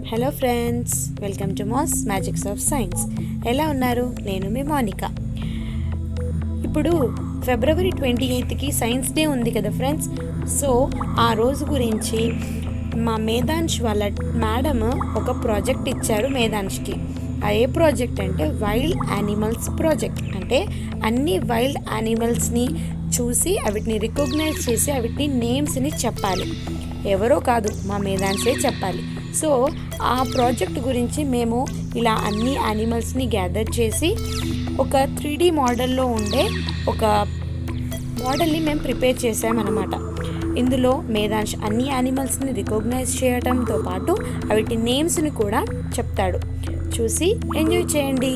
Hello friends, welcome to mass magics of science. ఎలా ఉన్నారు? నేను మీ మోనికా. ఇప్పుడు ఫిబ్రవరి 28కి సైన్స్ డే ఉంది కదా ఫ్రెండ్స్. సో ఆ రోజు గురించి మా మేధాంష్ వాళ్ళ మేడం ఒక ప్రాజెక్ట్ ఇచ్చారు మేధాంష్కి. ఏ ప్రాజెక్ట్ అంటే వైల్డ్ యానిమల్స్ ప్రాజెక్ట్. అంటే అన్ని వైల్డ్ యానిమల్స్ని చూసి వాటిని రికగ్నైజ్ చేసి వాటిని నేమ్స్ని చెప్పాలి. ఎవరో కాదు, మా మేధాంషే చెప్పాలి. సో ఆ ప్రాజెక్ట్ గురించి మేము ఇలా అన్ని యానిమల్స్ని గ్యాదర్ చేసి ఒక 3D మోడల్లో ఉండే ఒక మోడల్ని మేము ప్రిపేర్ చేసామన్నమాట. ఇందులో మేధాంష్ అన్ని యానిమల్స్ని రికగ్నైజ్ చేయడంతో పాటు వాటి నేమ్స్ని కూడా చెప్తాడు. చూసి ఎంజాయ్ చేయండి.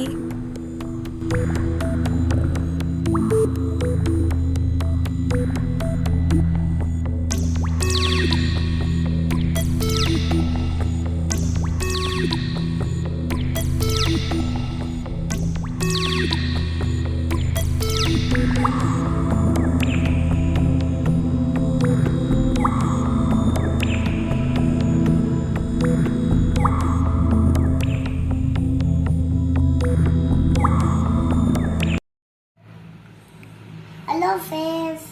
Hello friends,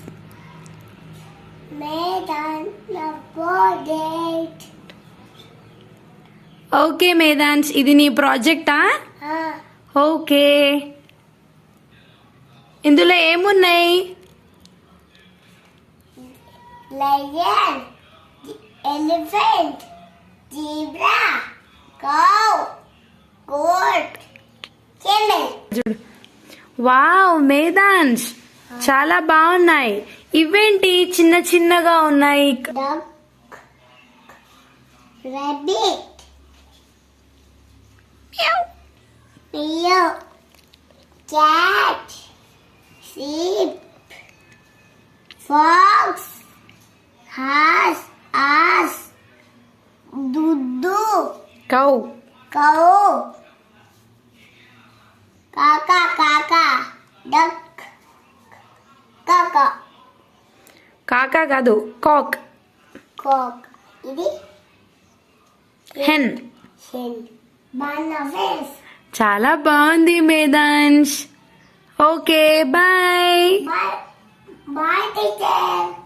project. Okay Medhansh, ఇది నీ ప్రాజెక్టా? ఓకే, ఇందులో ఏమున్నాయి? Lion, elephant, zebra, cow, goat, camel. Wow Medhansh, చాలా బాగున్నాయి. ఇవేంటి చిన్న చిన్నగా ఉన్నాయి? Duck, rabbit, meow, cat, sheep, fox, horse, ass, dudu, cow, cow, kaka, duck, kaka, కాకా కాదు, కాక్. cock. ఇది హెన్. hen. Banana face. చాలా బాగుంది Medhansh. Okay, bye. Bye, teacher.